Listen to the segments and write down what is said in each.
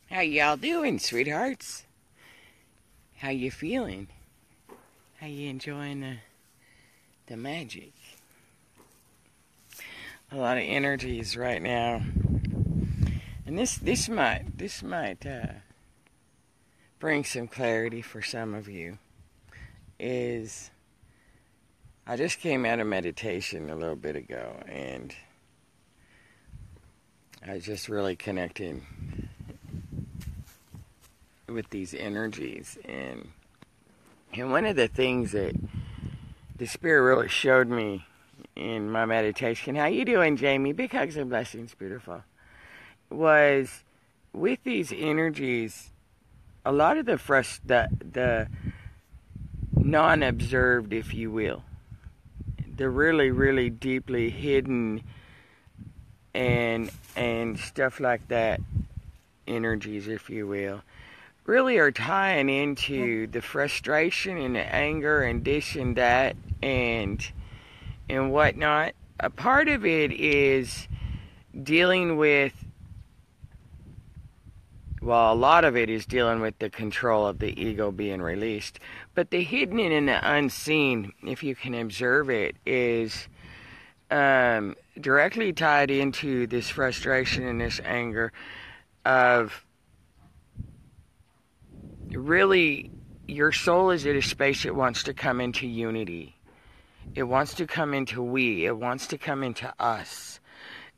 How y'all doing, sweethearts? How you feeling? How you enjoying the magic? A lot of energies right now, and this might bring some clarity for some of you. I just came out of meditation a little bit ago, and I was just really connecting with these energies, and one of the things that the Spirit really showed me in my meditation, how you doing, Jamie? Big hugs and blessings, beautiful. Was with these energies, a lot of the non-observed, if you will, the really, really deeply hidden and stuff like that, energies, if you will, really are tying into the frustration and the anger and this and that and whatnot. A part of it is dealing with, well, a lot of it is dealing with the control of the ego being released. But the hidden and the unseen, if you can observe it, is directly tied into this frustration and this anger of really your soul is at a space that wants to come into unity. It wants to come into we. It wants to come into us.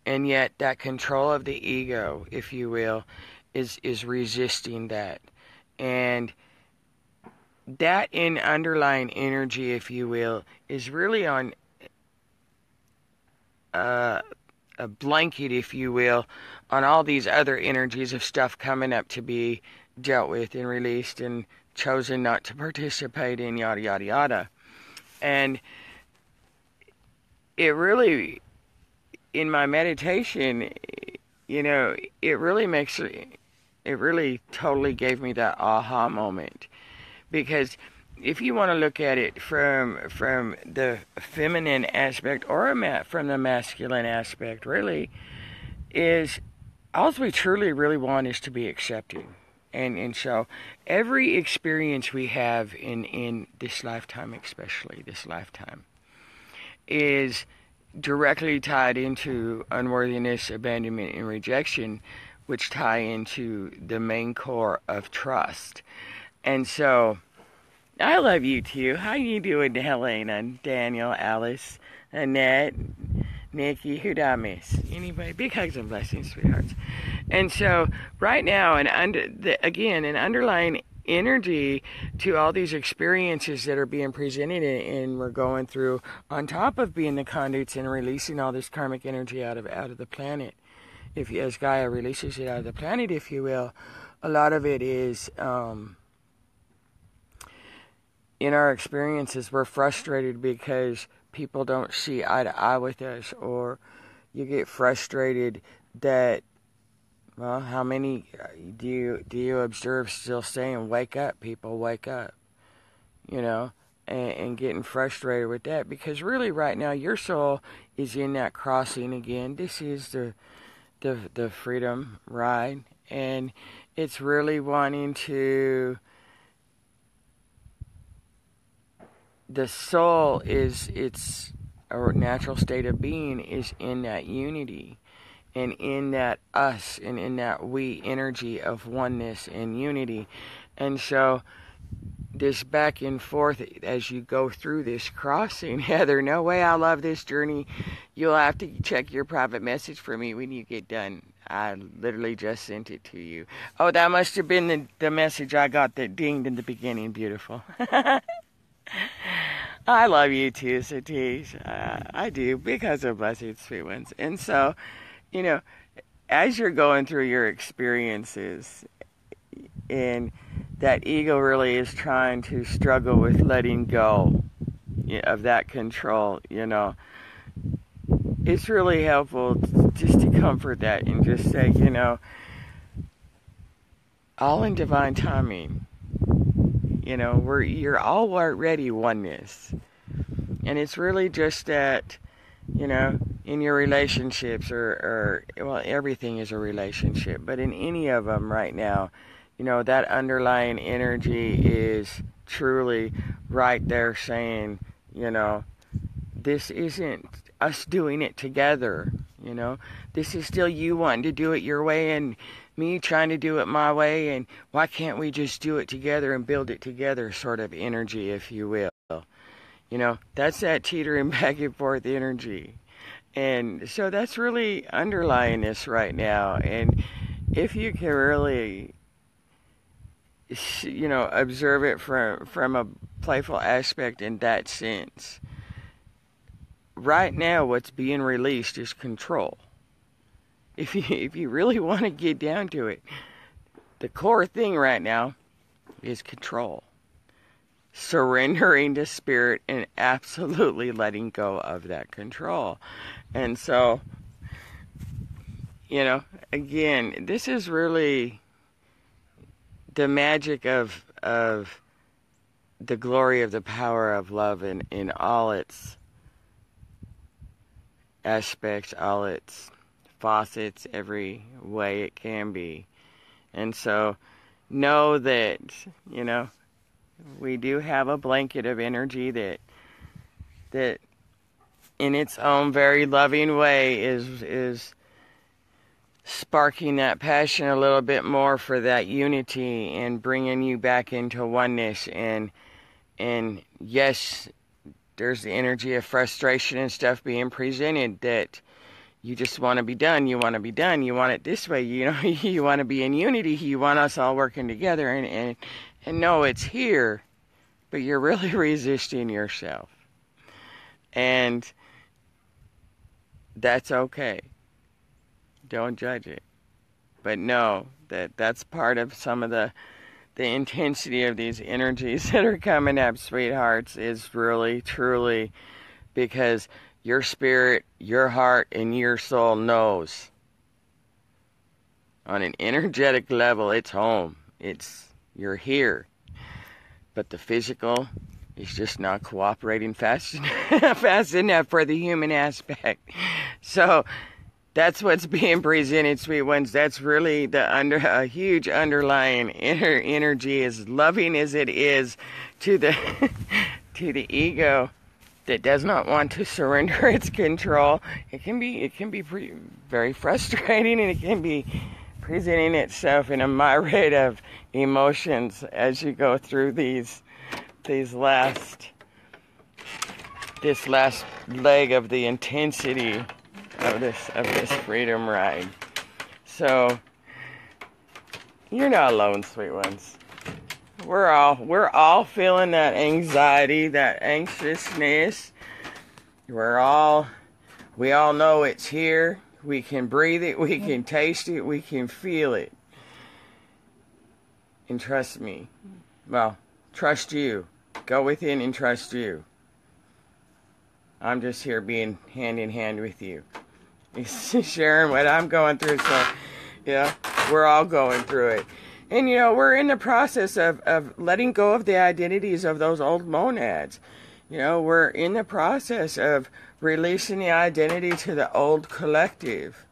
And yet that control of the ego, if you will, is resisting that. And that in underlying energy, if you will, is really on a blanket, if you will, on all these other energies of stuff coming up to be dealt with and released and chosen not to participate in, yada, yada, yada. And it really, in my meditation, it really totally gave me that aha moment. Because if you want to look at it from the feminine aspect or from the masculine aspect, really, is all we truly, really want is to be accepted. And so every experience we have in this lifetime, especially this lifetime, is directly tied into unworthiness, abandonment, and rejection, which tie into the main core of trust. And so, I love you too. How you doing, Helena, Daniel, Alice, Annette, Nikki? Who'd I miss? Anybody? Big hugs and blessings, sweethearts. And so, right now, an underlying energy to all these experiences that are being presented and we're going through, on top of being the conduits and releasing all this karmic energy out of the planet. As Gaia releases it out of the planet, if you will, a lot of it is in our experiences, we're frustrated because people don't see eye to eye with us, or you get frustrated that, well, how many do you observe still saying, wake up, people, wake up, and getting frustrated with that, because really right now your soul is in that crossing again. This is the freedom ride, and it's really wanting to, the soul its natural state of being is in that unity and in that us and in that we energy of oneness and unity. And so this back and forth as you go through this crossing, Heather, no way, I love this journey. You'll have to check your private message for me when you get done. I literally just sent it to you. Oh, that must have been the message I got that dinged in the beginning. Beautiful. I love you too, Satish. I do, because of blessings, sweet ones. And so, as you're going through your experiences, and that ego really is trying to struggle with letting go of that control, it's really helpful just to comfort that and just say, all in divine timing. You're already oneness. And it's really just that you know, in your relationships, or well, everything is a relationship, but in any of them right now, you know, that underlying energy is truly right there saying, you know, this isn't us doing it together, you know. This is still you wanting to do it your way and me trying to do it my way, and why can't we just do it together and build it together sort of energy, if you will. You know, that's that teetering back and forth energy. And so that's really underlying this right now. And if you can really, you know, observe it from a playful aspect in that sense, right now what's being released is control. If you really want to get down to it, the core thing right now is control. Surrendering to spirit and absolutely letting go of that control. And so, you know, again, this is really the magic of the glory of the power of love in all its aspects, all its faucets, every way it can be. And so know that, you know, we do have a blanket of energy that in its own very loving way is sparking that passion a little bit more for that unity and bringing you back into oneness. And yes, there's the energy of frustration and stuff being presented, that you just want to be done. You want to be done. You want it this way. You know, you want to be in unity. You want us all working together. And no, it's here, but you're really resisting yourself. And that's okay. Don't judge it. But know that that's part of some of the intensity of these energies that are coming up, sweethearts, is really, truly because your spirit, your heart, and your soul knows on an energetic level it's home. You're here. But the physical is just not cooperating fast enough for the human aspect. So that's what's being presented, sweet ones. That's really a huge underlying energy, as loving as it is to the to the ego that does not want to surrender its control. It can be very frustrating, and it can be presenting itself in a myriad of emotions as you go through this last leg of the intensity of this freedom ride. So you're not alone, sweet ones. We're all feeling that anxiety, that anxiousness. We all know it's here. We can breathe it, we can taste it, we can feel it. And trust me. Well, trust you. Go within and trust you. I'm just here being hand in hand with you. Sharing what I'm going through. So, yeah, we're all going through it. And, you know, we're in the process of letting go of the identities of those old monads. You know, we're in the process of releasing the identity to the old collective.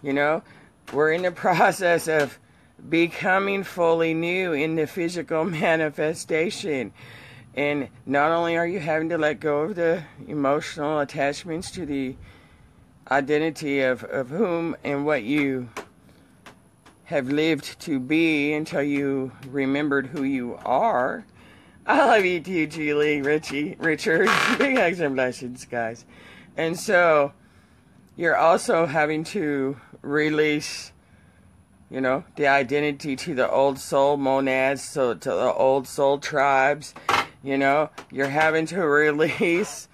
You know, we're in the process of becoming fully new in the physical manifestation. And not only are you having to let go of the emotional attachments to the identity of whom and what you have lived to be until you remembered who you are. I love you too, Julie, Richie, Richard. Big hugs and blessings, guys. And so you're also having to release, you know, the identity to the old soul monads, so to the old soul tribes. You know, you're having to release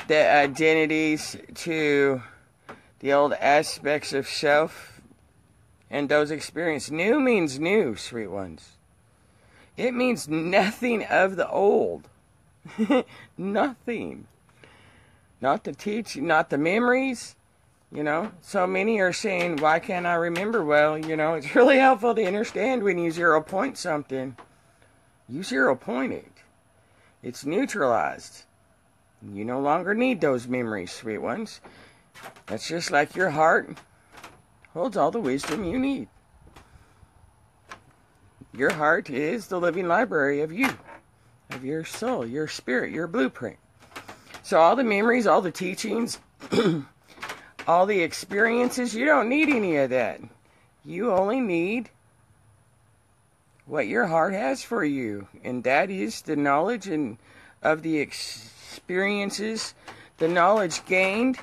the identities to the old aspects of self and those experiences. New means new, sweet ones. It means nothing of the old. Nothing. Not the teaching, not the memories. You know, so many are saying, why can't I remember? Well, you know, it's really helpful to understand when you 0 point something. You 0 point it. It's neutralized. You no longer need those memories, sweet ones. That's just like your heart holds all the wisdom you need. Your heart is the living library of you, of your soul, your spirit, your blueprint. So all the memories, all the teachings, all the experiences, you don't need any of that. You only need what your heart has for you, and that is the knowledge of the experiences, the knowledge gained,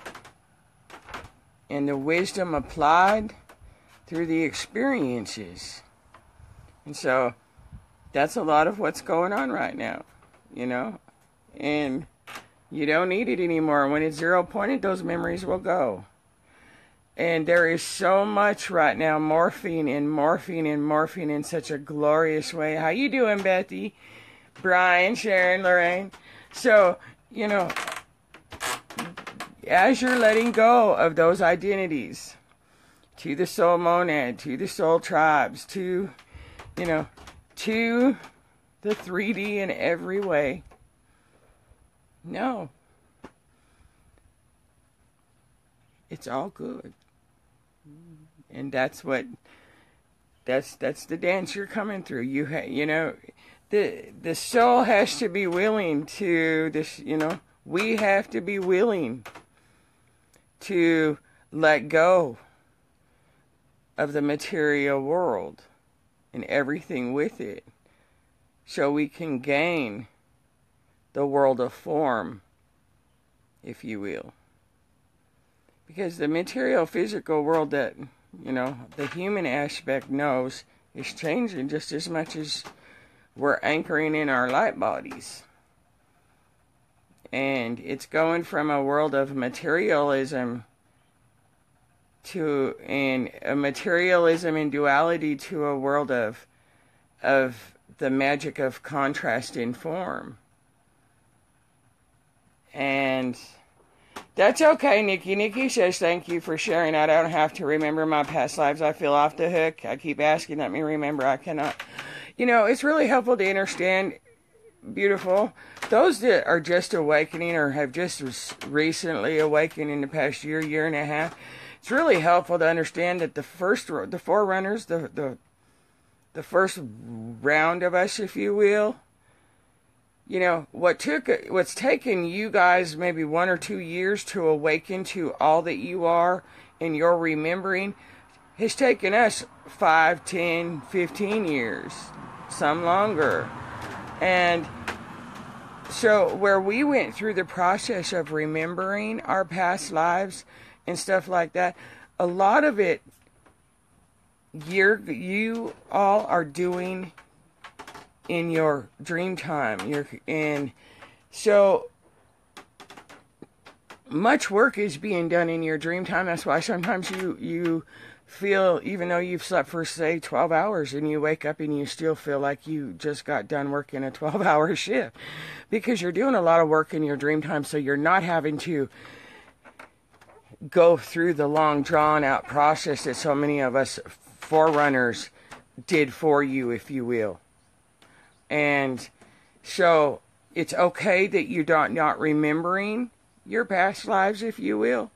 and the wisdom applied through the experiences. And so that's a lot of what's going on right now, and you don't need it anymore. When it's zero pointed, those memories will go. And there is so much right now, morphine in such a glorious way. How you doing, Bethy? Brian, Sharon, Lorraine. So, as you're letting go of those identities, to the soul monad, to the soul tribes, to the 3D in every way, no. It's all good. And that's the dance you're coming through. The soul has to be willing to this, we have to be willing to let go of the material world and everything with it, so we can gain the world of form, if you will. Because the material, physical world that, the human aspect knows is changing just as much as we're anchoring in our light bodies. And it's going from a world of materialism and duality to a world of the magic of contrast in form. And that's okay, Nikki. Nikki says, thank you for sharing. I don't have to remember my past lives. I feel off the hook. I keep asking, let me remember. I cannot. It's really helpful to understand, beautiful, those that are just awakening or have just recently awakened in the past year and a half. It's really helpful to understand that the forerunners, the first round of us, if you will, what's taken you guys maybe 1 or 2 years to awaken to all that you are and your remembering has taken us 5, 10, 15 years, some longer. And so where we went through the process of remembering our past lives and stuff like that, a lot of it you all are doing in your dream time. And so much work is being done in your dream time. That's why sometimes you feel, even though you've slept for, say, 12 hours, and you wake up and you still feel like you just got done working a 12-hour shift, because you're doing a lot of work in your dream time, so you're not having to go through the long, drawn-out process that so many of us forerunners did for you, if you will. And so it's okay that you're not remembering your past lives, if you will,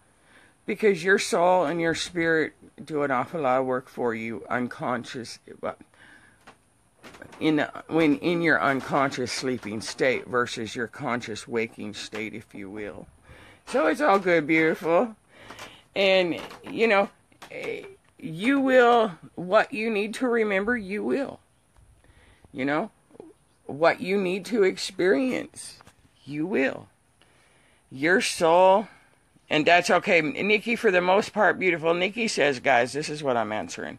because your soul and your spirit do an awful lot of work for you unconscious, in your unconscious sleeping state versus your conscious waking state, if you will. So it's all good, beautiful. And, you will, what you need to remember, you will. What you need to experience, you will. Your soul, and that's okay. Nikki, for the most part, beautiful. Nikki says, guys, this is what I'm answering.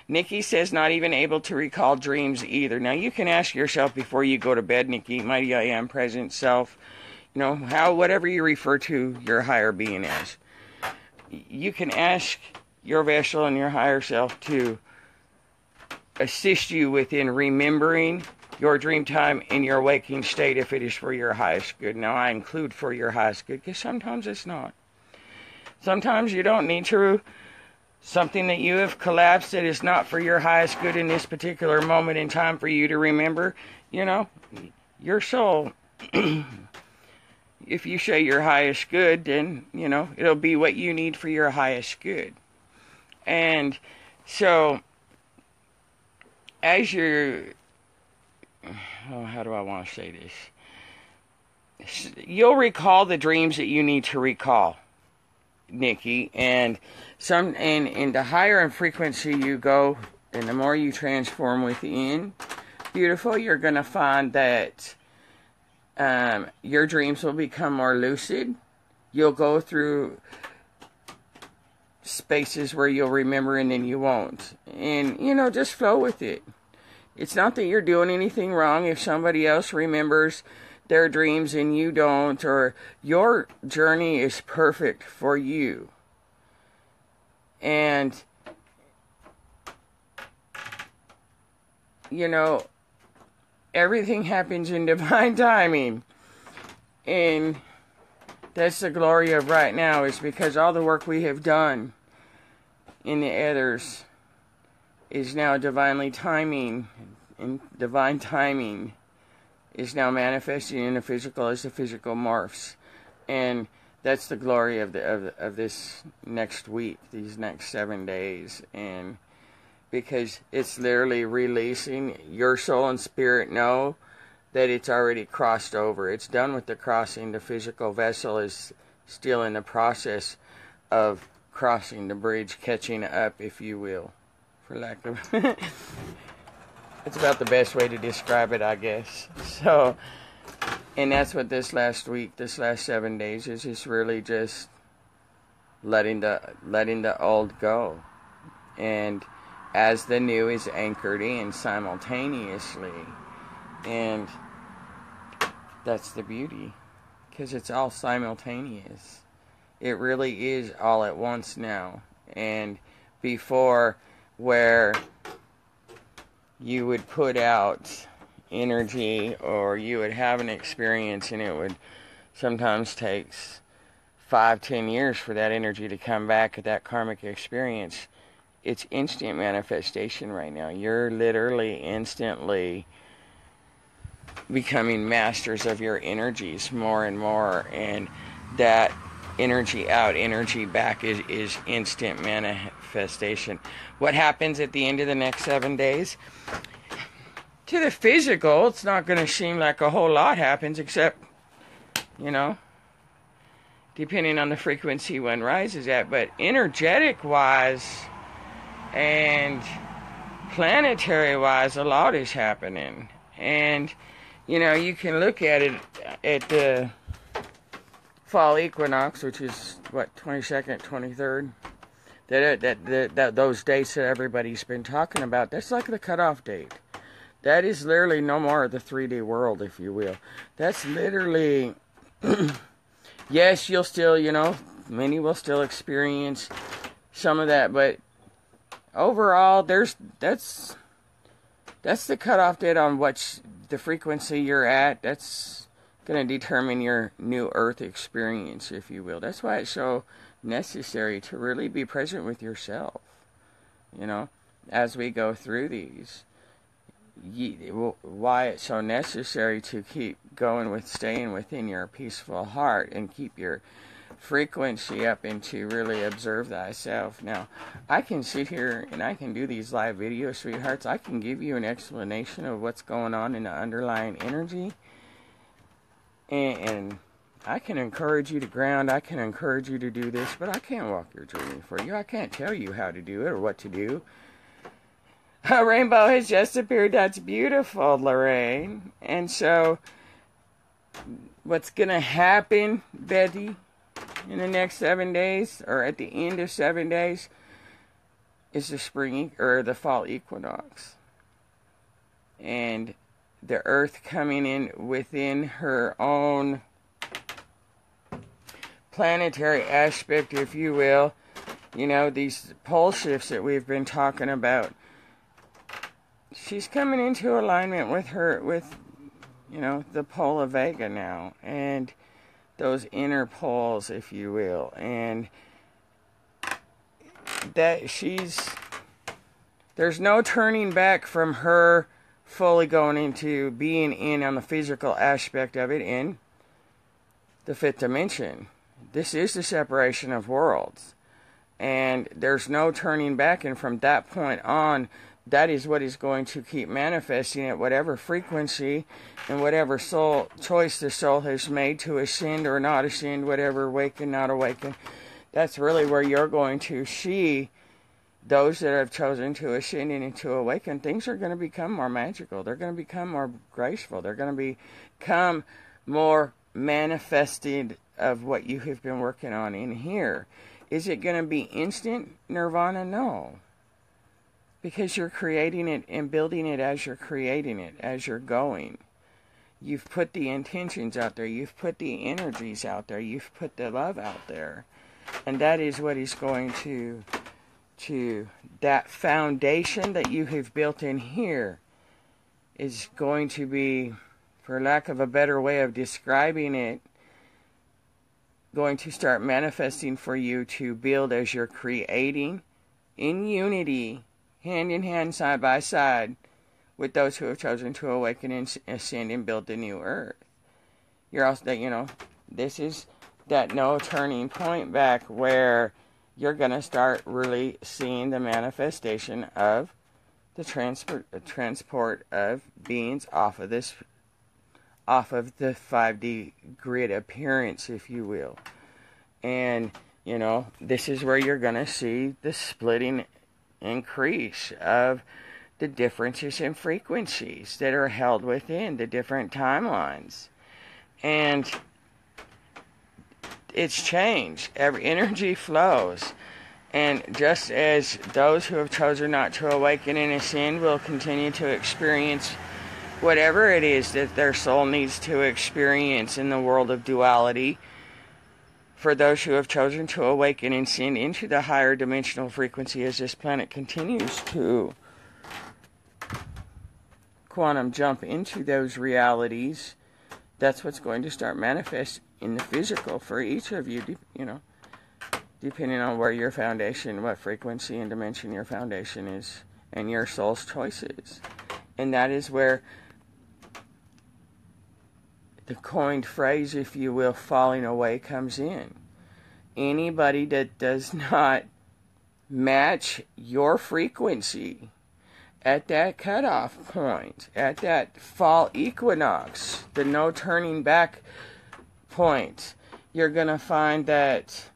Nikki says not even able to recall dreams either. Now, you can ask yourself before you go to bed, Nikki, mighty I am, present self, whatever you refer to your higher being as. You can ask your vessel and your higher self to assist you within remembering your dream time in your waking state if it is for your highest good. Now, I include for your highest good because sometimes it's not. Sometimes you don't need to. Something that you have collapsed that is not for your highest good in this particular moment in time for you to remember, your soul, if you say your highest good, then, you know, it'll be what you need for your highest good. And so, as you're, oh, how do I want to say this? You'll recall the dreams that you need to recall, Nikki, and the higher in frequency you go, and the more you transform within, beautiful, you're going to find that your dreams will become more lucid. You'll go through spaces where you'll remember and then you won't. And, you know, just flow with it. It's not that you're doing anything wrong if somebody else remembers their dreams and you don't, or your journey is perfect for you. And, you know, everything happens in divine timing. And that's the glory of right now, is because all the work we have done in the ethers is now divinely timing, and divine timing is now manifesting in the physical as the physical morphs. And that's the glory of this next week, these next 7 days. And because it's literally releasing, your soul and spirit know that it's already crossed over. It's done with the crossing. The physical vessel is still in the process of crossing the bridge, catching up, if you will, for lack of it's about the best way to describe it, I guess. So, and that's what this last week, this last 7 days is. It's really just letting the old go, and as the new is anchored in simultaneously. And that's the beauty, because it's all simultaneous. It really is all at once now. And before, where you would put out energy, or you would have an experience, and it would sometimes take 5-10 years for that energy to come back at that karmic experience. It's instant manifestation right now. You're literally instantly becoming masters of your energies more and more, and that energy out, energy back is instant manifestation. What happens at the end of the next 7 days? To the physical, it's not going to seem like a whole lot happens, except, you know, depending on the frequency one rises at. But energetic-wise and planetary-wise, a lot is happening. And, you know, you can look at it at the fall equinox, which is, what, 22nd, 23rd? That those dates that everybody's been talking about, that's like the cutoff date. That is literally no more of the 3D world, if you will. That's literally, yes, you'll still, you know, many will still experience some of that, but overall, that's the cutoff date on what the frequency you're at. That's going to determine your new Earth experience, if you will. That's why it's so necessary to really be present with yourself, you know, as we go through these. Why it's so necessary to keep going with staying within your peaceful heart and keep your frequency up, and to really observe thyself. Now, I can sit here and I can do these live videos, sweethearts. I can give you an explanation of what's going on in the underlying energy, and I can encourage you to ground. I can encourage you to do this, but I can't walk your journey for you. I can't tell you how to do it or what to do. A rainbow has just appeared. That's beautiful, Lorraine. And so, what's going to happen, Betty, in the next 7 days, or at the end of 7 days, is the spring or the fall equinox. And the Earth coming in within her own planetary aspect, if you will. You know, these pole shifts that we've been talking about. She's coming into alignment with you know, the pole of Vega now, and those inner poles, if you will, and that there's no turning back from her fully going into being in on the physical aspect of it, and the fifth dimension. This is the separation of worlds. And there's no turning back. And from that point on, that is what is going to keep manifesting at whatever frequency and whatever soul choice the soul has made to ascend or not ascend, whatever awaken, not awaken. That's really where you're going to see those that have chosen to ascend and to awaken. Things are going to become more magical. They're going to become more graceful. They're going to become more manifested of what you have been working on in here. Is it going to be instant nirvana? No. Because you're creating it and building it as you're creating it, as you're going. You've put the intentions out there. You've put the energies out there. You've put the love out there. And that is what is going to that foundation that you have built in here is going to be, for lack of a better way of describing it, going to start manifesting for you to build as you're creating in unity, hand in hand, side by side, with those who have chosen to awaken and ascend and build the new earth. You're also, this is that no turning point back where you're going to start really seeing the manifestation of the transport of beings off of the 5D grid appearance, if you will. And, this is where you're going to see the splitting increase of the differences in frequencies that are held within the different timelines. And it's changed. Every energy flows. And just as those who have chosen not to awaken and ascend will continue to experience whatever it is that their soul needs to experience in the world of duality, for those who have chosen to awaken and ascend into the higher dimensional frequency as this planet continues to quantum jump into those realities, that's what's going to start manifest in the physical for each of you, depending on where your foundation, what frequency and dimension your foundation is, and your soul's choices. And that is where the coined phrase, if you will, falling away comes in. Anybody that does not match your frequency at that cutoff point, at that fall equinox, the no turning back point, you're going to find that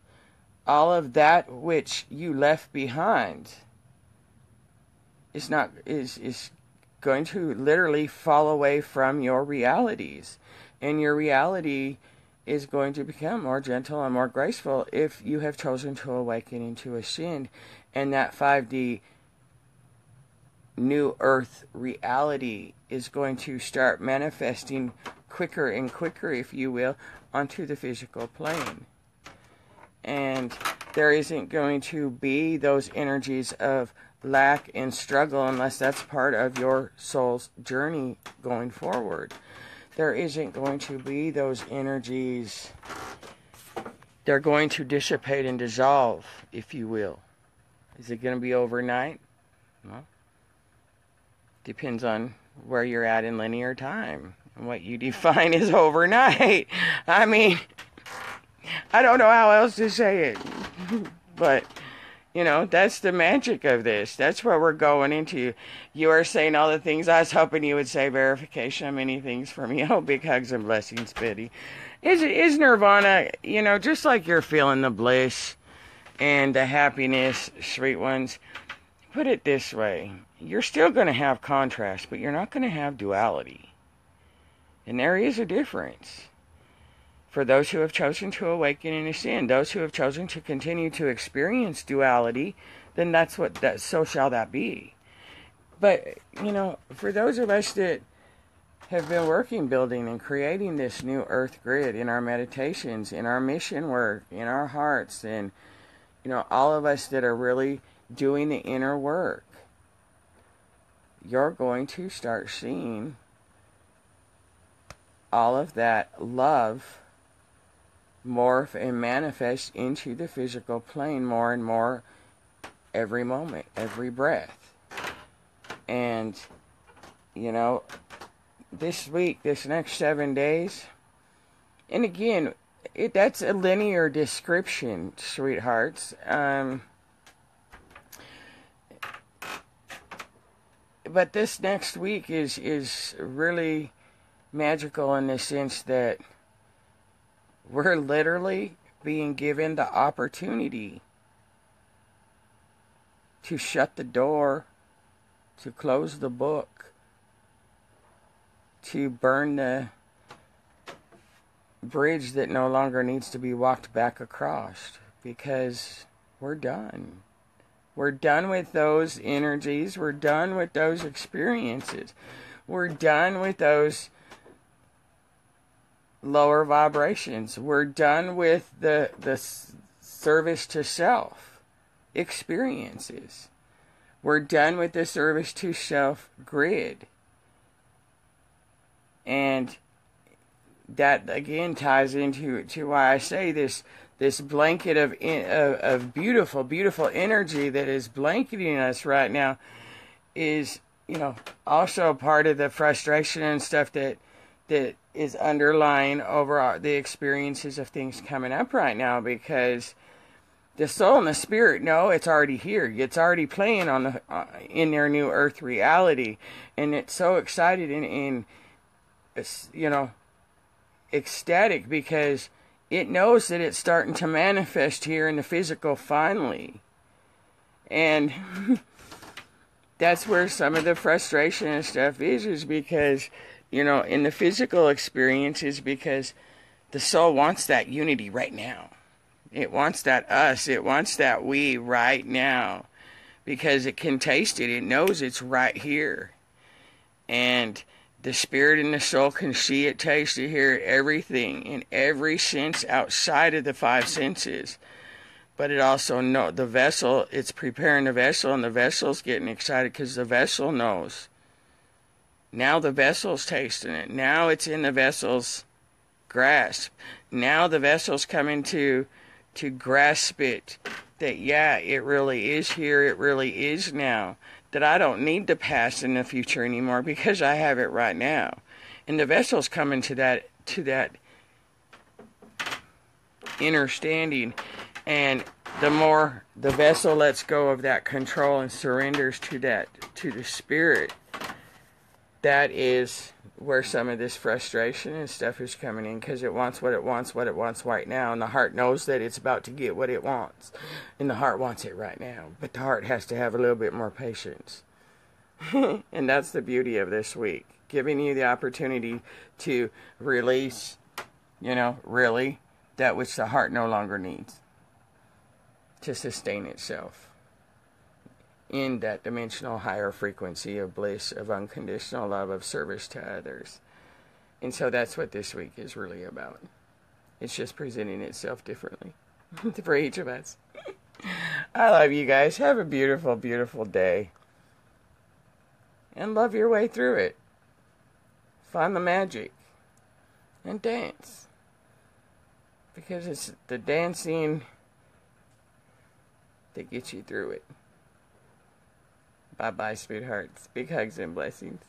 all of that which you left behind is going to literally fall away from your realities. And your reality is going to become more gentle and more graceful if you have chosen to awaken and to ascend. And that 5D new earth reality is going to start manifesting quicker and quicker, if you will, onto the physical plane. And there isn't going to be those energies of lack and struggle unless that's part of your soul's journey going forward. There isn't going to be those energies. They're going to dissipate and dissolve, if you will. Is it going to be overnight? Well, depends on where you're at in linear time and what you define as overnight. I mean, I don't know how else to say it. But, that's the magic of this. That's where we're going into. You are saying all the things I was hoping you would say. Verification of many things from you. Oh, big hugs and blessings, Biddy. Is nirvana, just like you're feeling the bliss and the happiness, sweet ones. Put it this way. You're still going to have contrast, but you're not going to have duality. And there is a difference. For those who have chosen to awaken and ascend, those who have chosen to continue to experience duality, then so shall that be. But, for those of us that have been working, building, and creating this new earth grid in our meditations, in our mission work, in our hearts, and, all of us that are really doing the inner work, you're going to start seeing all of that love morph and manifest into the physical plane more and more every moment, every breath. And, this week, this next 7 days, and again, that's a linear description, sweethearts. But this next week is really magical in the sense that we're literally being given the opportunity to shut the door, to close the book, to burn the bridge that no longer needs to be walked back across, because we're done. We're done with those energies. We're done with those experiences. We're done with those lower vibrations. We're done with the service to self experiences. We're done with the service to self grid. And that again ties into why I say this blanket of beautiful, beautiful energy that is blanketing us right now is, also part of the frustration and stuff that is underlying over the experiences of things coming up right now, because the soul and the spirit know it's already here. It's already playing in their new earth reality, and it's so excited and ecstatic because it knows that it's starting to manifest here in the physical finally. And that's where some of the frustration and stuff is because, in the physical experience is because the soul wants that unity right now. It wants that us. It wants that we right now because it can taste it. It knows it's right here. And the spirit and the soul can see it, taste it, hear it, everything in every sense outside of the five senses. But it also knows the vessel, it's preparing the vessel, and the vessel's getting excited because the vessel knows. Now the vessel's tasting it. Now it's in the vessel's grasp. Now the vessel's coming to grasp it. That, yeah, it really is here. It really is now. That I don't need the past and the future anymore because I have it right now. And the vessel's coming to that understanding. And the more the vessel lets go of that control and surrenders to the spirit, that is where some of this frustration and stuff is coming in, because it wants what it wants right now, and the heart knows that it's about to get what it wants, and the heart wants it right now, but the heart has to have a little bit more patience. And that's the beauty of this week, giving you the opportunity to release, really, that which the heart no longer needs to sustain itself in that dimensional higher frequency of bliss, of unconditional love, of service to others. And so that's what this week is really about. It's just presenting itself differently for each of us. I love you guys. Have a beautiful, beautiful day. And love your way through it. Find the magic. And dance. Because it's the dancing that gets you through it. Bye-bye, sweethearts. Big hugs and blessings.